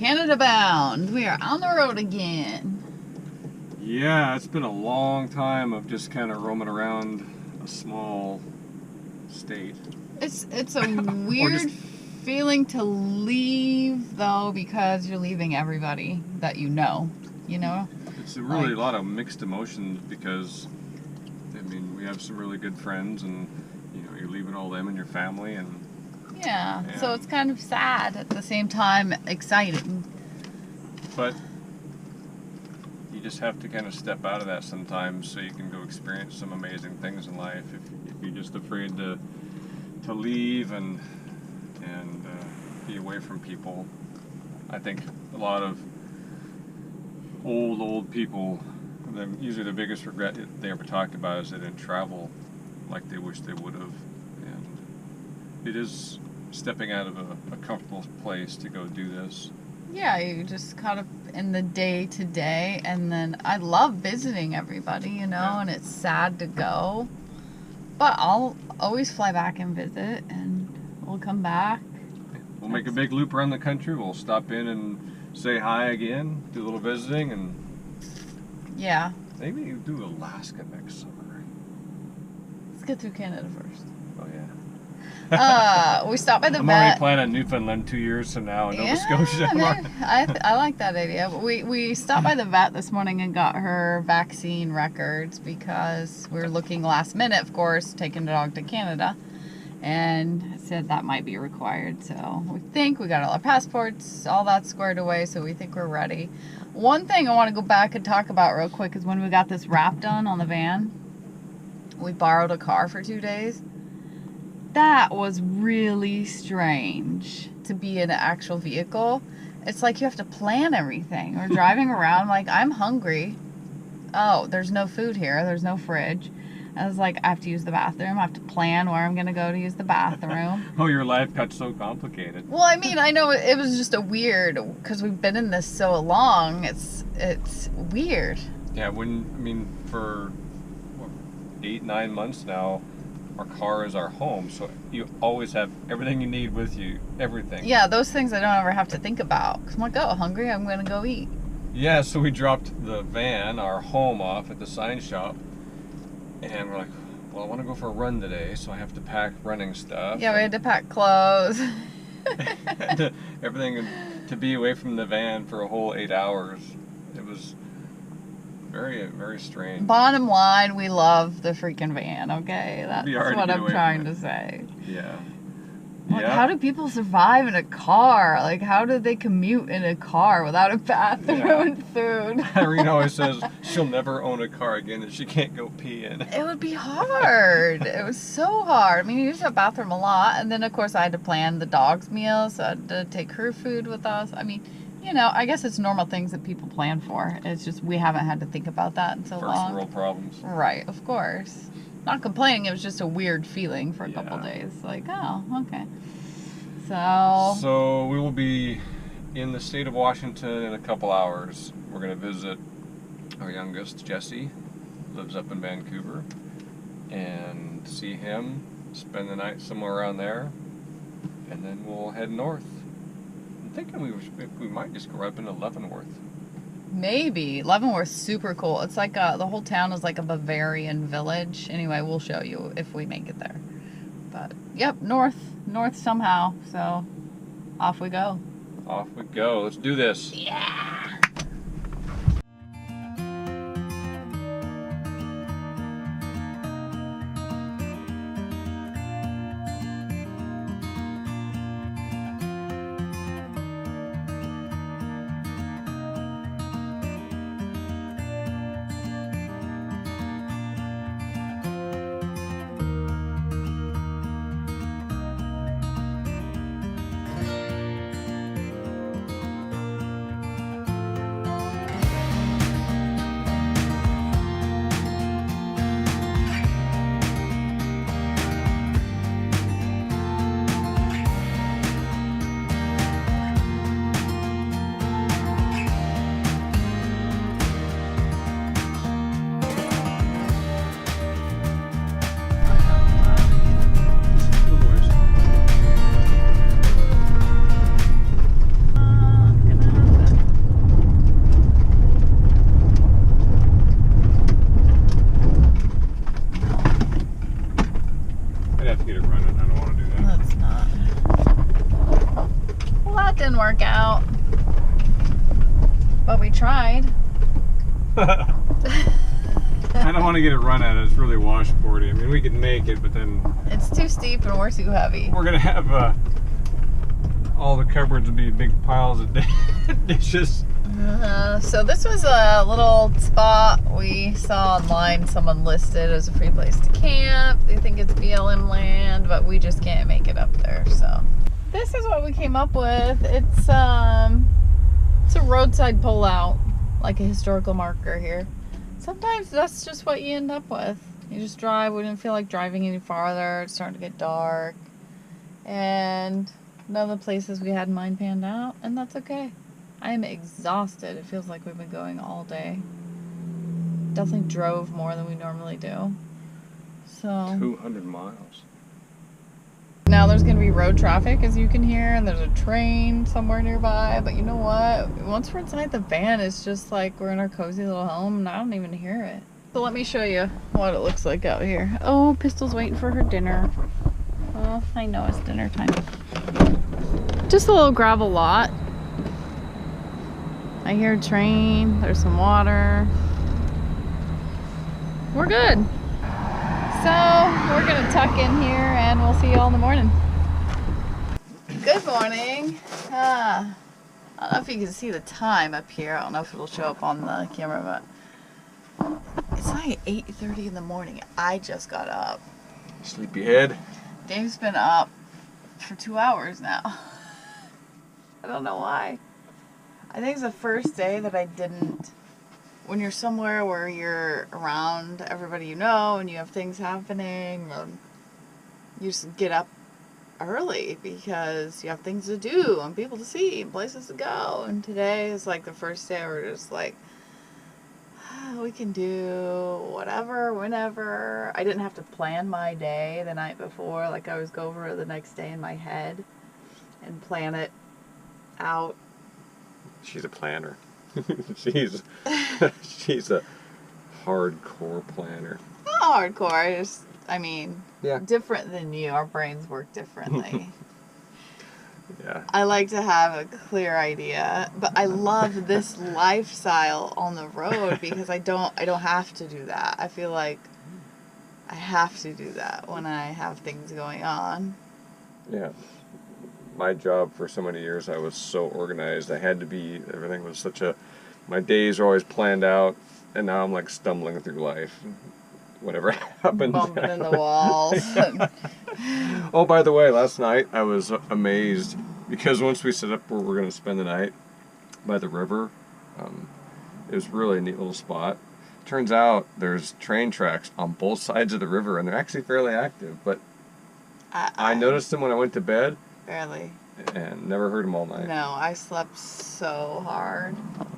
Canada bound. We are on the road again. Yeah, it's been a long time of just kind of roaming around a small state. It's a weird feeling to leave, though, because you're leaving everybody that you know. It's really a lot of mixed emotions because, I mean, we have some really good friends, and you're leaving all them and your family, and yeah. So it's kind of sad at the same time, exciting. But you just have to kind of step out of that sometimes so you can go experience some amazing things in life. If you're just afraid to leave and be away from people, I think a lot of old people, usually the biggest regret they ever talked about is they didn't travel like they wish they would have. And it is stepping out of a comfortable place to go do this. Yeah, you just kind of in the day to day, and then I love visiting everybody, and it's sad to go, but I'll always fly back and visit, and we'll come back. We'll make a big loop around the country. We'll stop in and say hi again, do a little visiting, and yeah, maybe do Alaska next summer. Let's get through Canada first. Oh yeah. We stopped by the I'm vet. already planning on Newfoundland 2 years from now in Nova Scotia. I like that idea. We stopped by the vet this morning and got her vaccine records because we were looking last minute, of course, taking the dog to Canada, and said that might be required. So we think we got all our passports, all that squared away, so we think we're ready. One thing I want to go back and talk about real quick is when we got this wrap done on the van, we borrowed a car for 2 days. That was really strange to be in an actual vehicle. It's like you have to plan everything. We're driving around like, I'm hungry. Oh, there's no food here. There's no fridge. I was like, I have to use the bathroom. I have to plan where I'm going to go to use the bathroom. Oh, your life got so complicated. Well, I mean, I know it was just a weird, because we've been in this so long. It's weird. Yeah, for 8-9 months now, our car is our home, so you always have everything you need with you, everything. Yeah, those things I don't ever have to think about. Because I'm like, oh, hungry, I'm going to go eat. Yeah, so we dropped the van, our home, off at the sign shop, and we're like, well, I want to go for a run today, so I have to pack running stuff. Yeah, we had to pack clothes. Everything to be away from the van for a whole 8 hours. It was very, very strange. Bottom line, we love the freaking van, okay? That's what I'm trying to say. Yeah. Like, how do people survive in a car? Like, how do they commute in a car without a bathroom and food? Irene always says she'll never own a car again that she can't go pee in. It would be hard. It was so hard. I mean, we used the bathroom a lot, and then, of course, I had to plan the dog's meals, so I had to take her food with us. I mean, I guess it's normal things that people plan for. It's just we haven't had to think about that in so long. First world problems. Right, of course. Not complaining, it was just a weird feeling for a couple days. Like, oh, okay. So we will be in the state of Washington in a couple hours. We're going to visit our youngest, Jesse, lives up in Vancouver, and see him, spend the night somewhere around there, and then we'll head north. I'm thinking we might just go right up into Leavenworth. Maybe. Leavenworth's super cool. It's like the whole town is like a Bavarian village. Anyway, we'll show you if we make it there. But, yep, north somehow. So, off we go. Off we go. Let's do this. Yeah! That didn't work out. But we tried. I don't want to get it run at it. It's really washboardy. I mean, we could make it, but then It's too steep and we're too heavy. we're going to have all the cupboards would be big piles of dishes. So this was a little spot we saw online. Someone listed as a free place to camp. They think it's BLM land, but we just can't make it up there. So this is what we came up with. It's a roadside pullout, like a historical marker here. Sometimes that's just what you end up with. You just drive. We didn't feel like driving any farther. It's starting to get dark, and none of the places we had in mind panned out, and that's okay. I am exhausted. It feels like we've been going all day. Definitely drove more than we normally do. So 200 miles. now there's going to be road traffic, as you can hear, and there's a train somewhere nearby. But you know what? Once we're inside the van, it's just like we're in our cozy little home, and I don't even hear it. So let me show you what it looks like out here. Oh, Pistol's waiting for her dinner. Oh, I know it's dinner time. Just a little gravel lot. I hear a train, there's some water. We're good. So we're gonna tuck in here and we'll see you all in the morning. Good morning. I don't know if you can see the time up here. I don't know if it'll show up on the camera, but it's like 8:30 in the morning. I just got up. Sleepyhead. Dave's been up for 2 hours now. I don't know why. I think it's the first day that I didn't, when you're somewhere where you're around everybody you know and you have things happening, you just get up early because you have things to do and people to see and places to go. And today is like the first day where we're just like, we can do whatever, whenever. I didn't have to plan my day the night before. Like I always go over the next day in my head and plan it out. She's a planner. she's a hardcore planner. Not hardcore. Yeah. Different than you. Our brains work differently. Yeah. I like to have a clear idea, but I love this lifestyle on the road because I don't have to do that. I feel like I have to do that when I have things going on. Yeah. My job for so many years, I was so organized. I had to be, everything was my days are always planned out, and now I'm like stumbling through life. Whatever happens. Bumping in the walls. Oh, by the way, last night I was amazed because once we set up where we're going to spend the night by the river, it was really a neat little spot. Turns out there's train tracks on both sides of the river, and they're actually fairly active, but I noticed them when I went to bed. Barely. And never heard them all night. No, I slept so hard.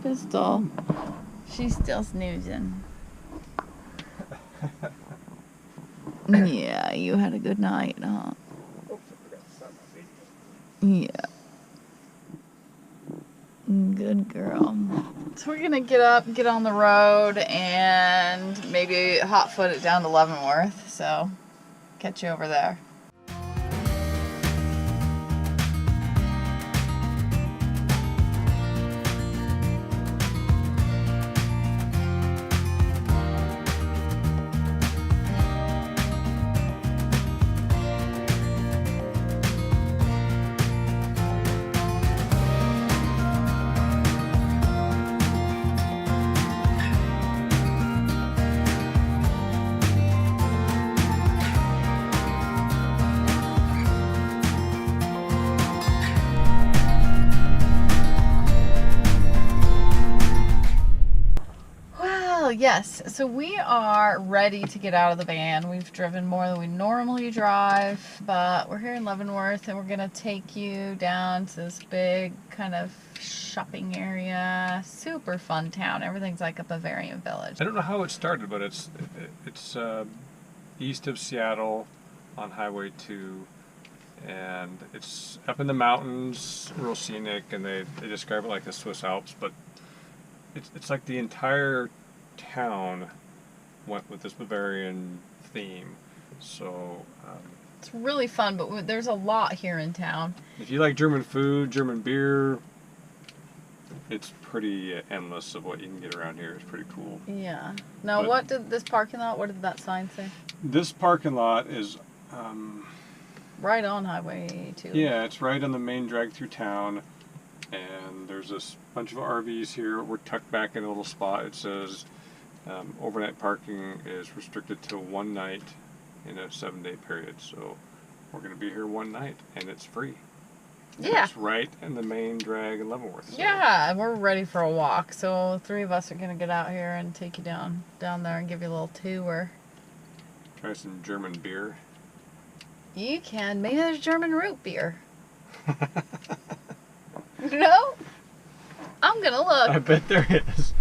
Pistol. She's still snoozing. Yeah, you had a good night, huh? Yeah. Good girl. So we're gonna get up, get on the road, and maybe hot foot it down to Leavenworth. So catch you over there. Yes, so we are ready to get out of the van. We've driven more than we normally drive, but we're here in Leavenworth and we're gonna take you down to this big kind of shopping area. Super fun town. Everything's like a Bavarian Village. I don't know how it started, but it's east of Seattle on Highway 2, and it's up in the mountains, real scenic, and they describe it like the Swiss Alps, but it's like the entire town went with this Bavarian theme. So It's really fun, but there's a lot here in town. If you like German food, German beer, it's pretty endless of what you can get around here. It's pretty cool. Yeah. Now, But what did this parking lot, what did that sign say? this parking lot is, Right on Highway 2. yeah, it's right on the main drag through town. And there's this bunch of RVs here. We're tucked back in a little spot. It says overnight parking is restricted to one night in a 7-day period. So we're going to be here one night, and it's free. Yeah. It's right in the main drag in Leavenworth. So. Yeah, we're ready for a walk. So 3 of us are going to get out here and take you down there and give you a little tour. Try some German beer. You can. Maybe there's German root beer. No? I'm going to look. I bet there is.